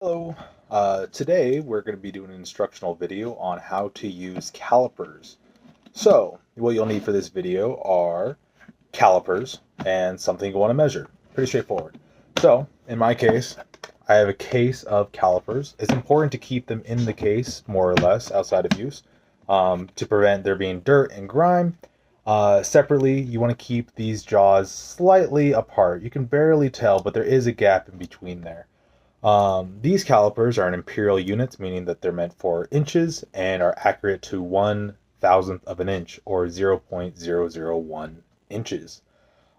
Hello. Today we're going to be doing an instructional video on how to use calipers. So, what you'll need for this video are calipers and something you want to measure. Pretty straightforward. So, in my case, I have a case of calipers. It's important to keep them in the case, more or less, outside of use, to prevent there being dirt and grime. Separately, you want to keep these jaws slightly apart. You can barely tell, but there is a gap in between there. These calipers are in imperial units, meaning that they're meant for inches and are accurate to 1/1000th of an inch, or 0.001 inches.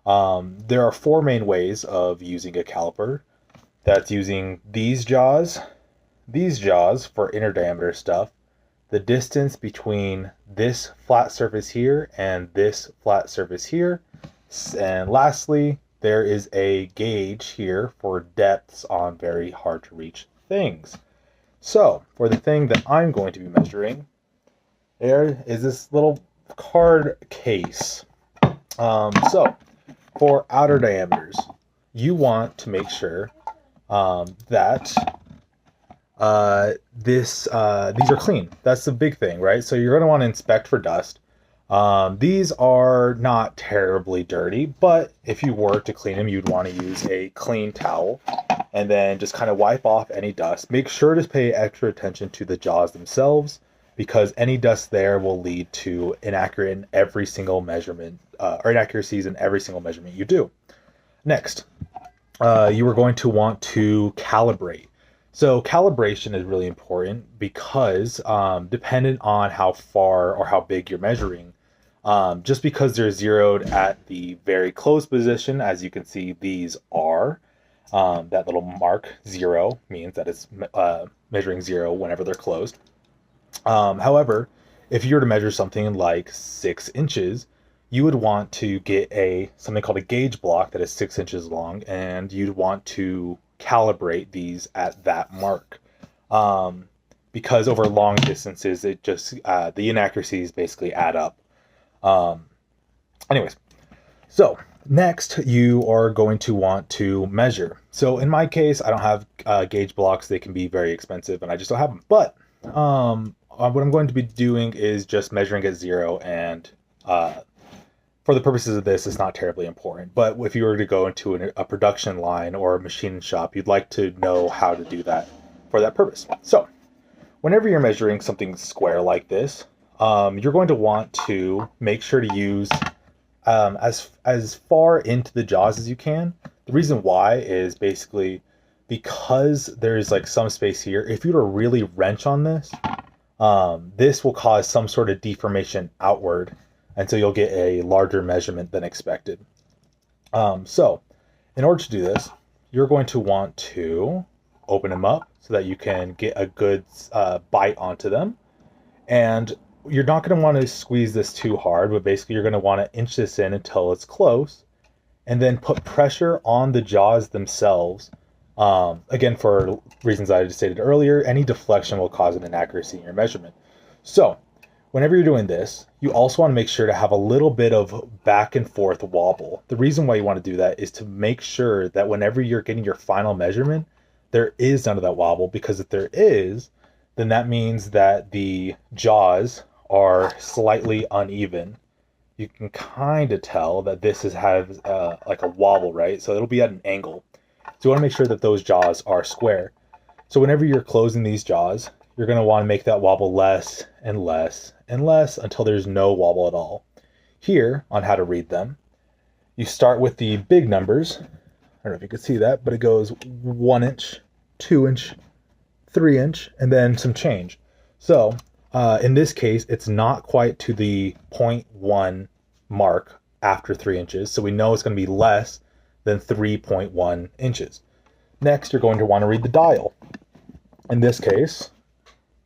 There are four main ways of using a caliper. That's using these jaws for inner diameter stuff, the distance between this flat surface here and this flat surface here, and lastly, there is a gauge here for depths on very hard to reach things. So, for the thing that I'm going to be measuring, there is this little card case. So, for outer diameters, you want to make sure that these are clean. That's the big thing, right? So you're going to want to inspect for dust. These are not terribly dirty, but if you were to clean them, you'd want to use a clean towel and then just kind of wipe off any dust. Make sure to pay extra attention to the jaws themselves, because any dust there will lead to inaccurate in every single measurement, or inaccuracies in every single measurement you do. Next, you are going to want to calibrate. So calibration is really important because dependent on how far or how big you're measuring, just because they're zeroed at the very close position, as you can see these are, that little mark 0 means that it's measuring 0 whenever they're closed. However, if you were to measure something like 6 inches, you would want to get something called a gauge block that is 6 inches long, and you'd want to calibrate these at that mark. Because over long distances, it just the inaccuracies basically add up. Anyways, so next you are going to want to measure. So in my case, I don't have gauge blocks. They can be very expensive, and I just don't have them. But what I'm going to be doing is just measuring at 0, and for the purposes of this, it's not terribly important. But if you were to go into a production line or a machine shop, you'd like to know how to do that for that purpose. So whenever you're measuring something square like this, you're going to want to make sure to use as far into the jaws as you can. The reason why is basically because there's like some space here. If you were to really wrench on this, this will cause some sort of deformation outward, and so you'll get a larger measurement than expected. So in order to do this, you're going to want to open them up so that you can get a good bite onto them. And you're not going to want to squeeze this too hard, but basically you're going to want to inch this in until it's close, and then put pressure on the jaws themselves. Again, for reasons I just stated earlier, any deflection will cause an inaccuracy in your measurement. So whenever you're doing this, you also want to make sure to have a little bit of back and forth wobble. The reason why you want to do that is to make sure that whenever you're getting your final measurement, there is none of that wobble, because if there is, then that means that the jaws are slightly uneven. You can kind of tell that this has like a wobble, right? So it'll be at an angle. So you want to make sure that those jaws are square. So whenever you're closing these jaws, you're going to want to make that wobble less and less and less until there's no wobble at all. Here, on how to read them, you start with the big numbers. I don't know if you can see that, but it goes 1 inch, 2 inch, 3 inch, and then some change. So in this case, it's not quite to the 0.1 mark after 3 inches, so we know it's going to be less than 3.1 inches. Next, you're going to want to read the dial. In this case,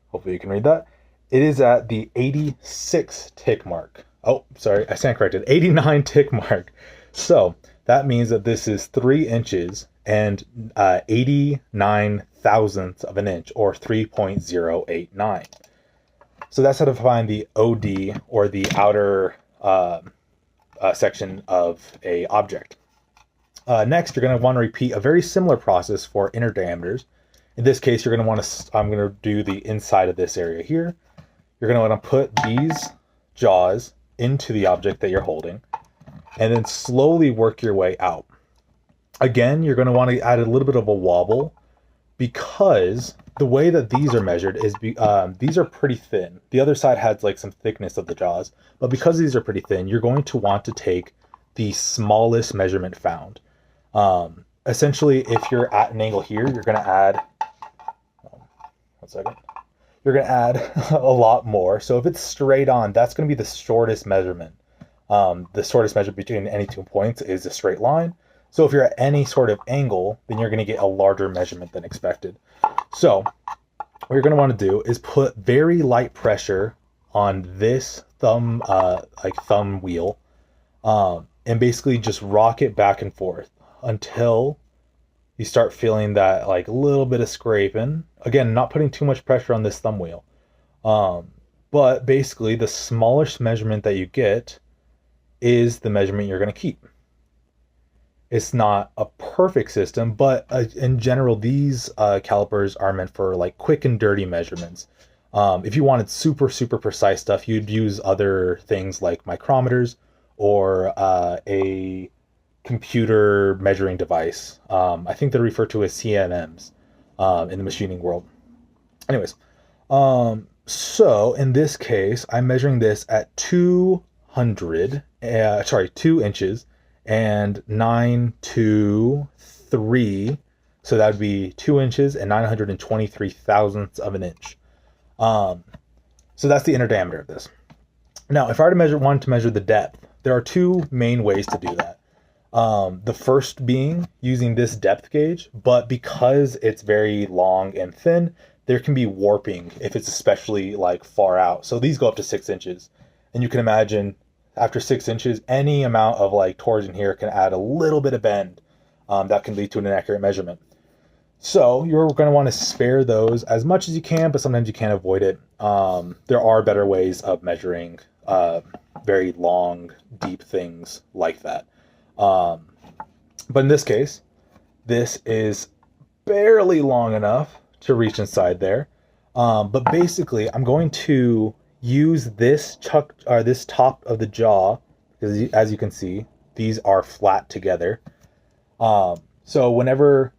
hopefully you can read that, it is at the 86 tick mark. Oh, sorry, I stand corrected, 89 tick mark. So that means that this is 3 inches and 89 thousandths of an inch, or 3.089. So that's how to find the OD, or the outer section of a object. Next, you're going to want to repeat a very similar process for inner diameters. In this case, you're going to want to, I'm going to do the inside of this area here. You're going to want to put these jaws into the object that you're holding, and then slowly work your way out. Again, you're going to want to add a little bit of a wobble, because the way that these are measured is these are pretty thin. The other side has like some thickness of the jaws, but because these are pretty thin, you're going to want to take the smallest measurement found. Essentially, if you're at an angle here, you're going to add, one second, you're going to add a lot more. So if it's straight on, that's going to be the shortest measurement. The shortest measurement between any 2 points is a straight line. So if you're at any sort of angle, then you're going to get a larger measurement than expected. So what you're going to want to do is put very light pressure on this thumb wheel, and basically just rock it back and forth until you start feeling that like little bit of scraping. Again, not putting too much pressure on this thumb wheel. But basically the smallest measurement that you get is the measurement you're going to keep. It's not a perfect system, but in general, these calipers are meant for like quick and dirty measurements. If you wanted super, super precise stuff, you'd use other things like micrometers or a computer measuring device. I think they're referred to as CMMs in the machining world. Anyways, so in this case, I'm measuring this at 2 inches and 9 to 3. So that would be 2 inches and 923 thousandths of an inch. So that's the inner diameter of this. Now, if I were to wanted to measure the depth, there are two main ways to do that. The first being using this depth gauge, but because it's very long and thin, there can be warping if it's especially like far out. So these go up to 6 inches, and you can imagine after 6 inches, any amount of like torsion here can add a little bit of bend that can lead to an inaccurate measurement. So you're going to want to spare those as much as you can, but sometimes you can't avoid it. There are better ways of measuring very long, deep things like that. But in this case, this is barely long enough to reach inside there. But basically, I'm going to use this this top of the jaw, because as you can see, these are flat together. So whenever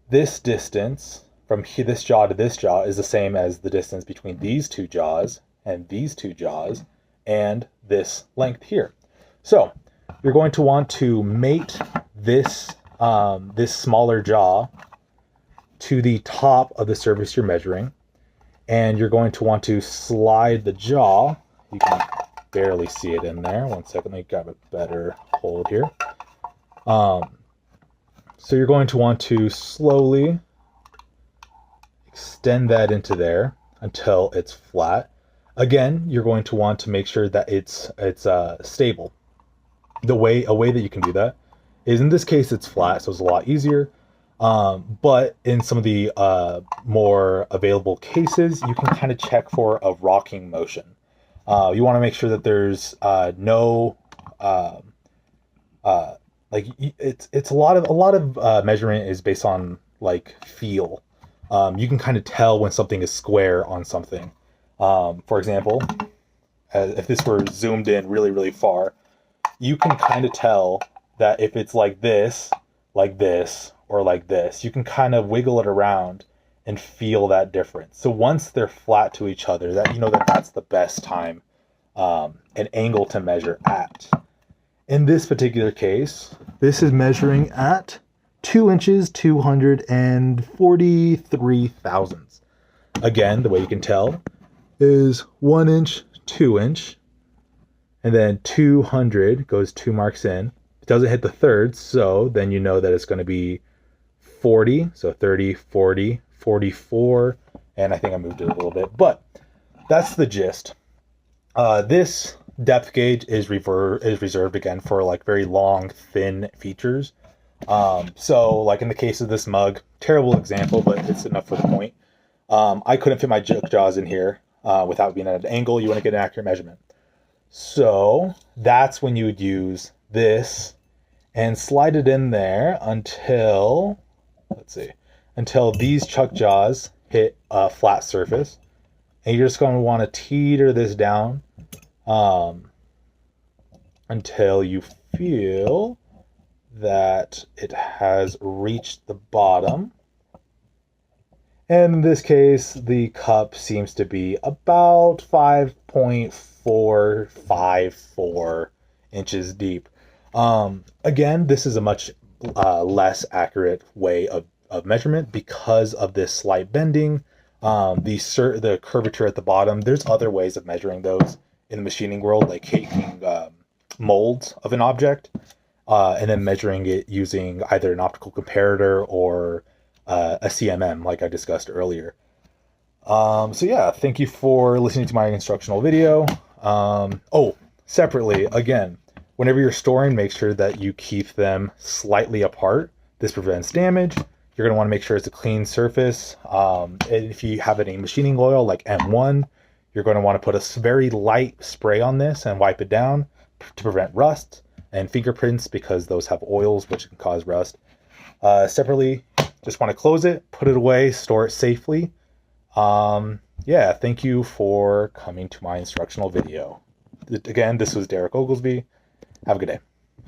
this distance from this jaw to this jaw is the same as the distance between these two jaws and these two jaws and this length here. So you're going to want to mate this this smaller jaw to the top of the surface you're measuring, and you're going to want to slide the jaw. You can barely see it in there. One second, let me grab a better hold here. So you're going to want to slowly extend that into there until it's flat. Again, you're going to want to make sure that it's stable. A way that you can do that is, in this case, it's flat, so it's a lot easier. But in some of the more available cases, you can kind of check for a rocking motion. You want to make sure that there's no like it's a lot of measurement is based on like feel. You can kind of tell when something is square on something. For example, if this were zoomed in really, really far, you can kind of tell that if it's like this, or like this, you can kind of wiggle it around and feel that difference. So once they're flat to each other, that you know that that's the best time, an angle to measure at. In this particular case, this is measuring at 2 inches, 243 thousandths. Again, the way you can tell is 1 inch, 2 inch, and then 200 goes 2 marks in. It doesn't hit the thirds, so then you know that it's going to be 40, so 30, 40, 44, and I think I moved it a little bit, but that's the gist. This depth gauge is reserved again for like very long, thin features. So like in the case of this mug, terrible example, but it's enough for the point. I couldn't fit my jaws in here without being at an angle. You want to get an accurate measurement. So that's when you would use this and slide it in there until until these chuck jaws hit a flat surface. And you're just going to want to teeter this down until you feel that it has reached the bottom. And in this case, the cup seems to be about 5.454 inches deep. Again, this is a much less accurate way of measurement because of this slight bending, the curvature at the bottom. There's other ways of measuring those in the machining world, like taking molds of an object and then measuring it using either an optical comparator or a CMM, like I discussed earlier. So yeah, thank you for listening to my instructional video. Separately, again, whenever you're storing, make sure that you keep them slightly apart. This prevents damage. You're going to want to make sure it's a clean surface. And if you have any machining oil like M1, you're going to want to put a very light spray on this and wipe it down to prevent rust and fingerprints, because those have oils which can cause rust. Separately, just want to close it, put it away, store it safely. Yeah, thank you for coming to my instructional video. Again, this was Derek Oglesby. Have a good day.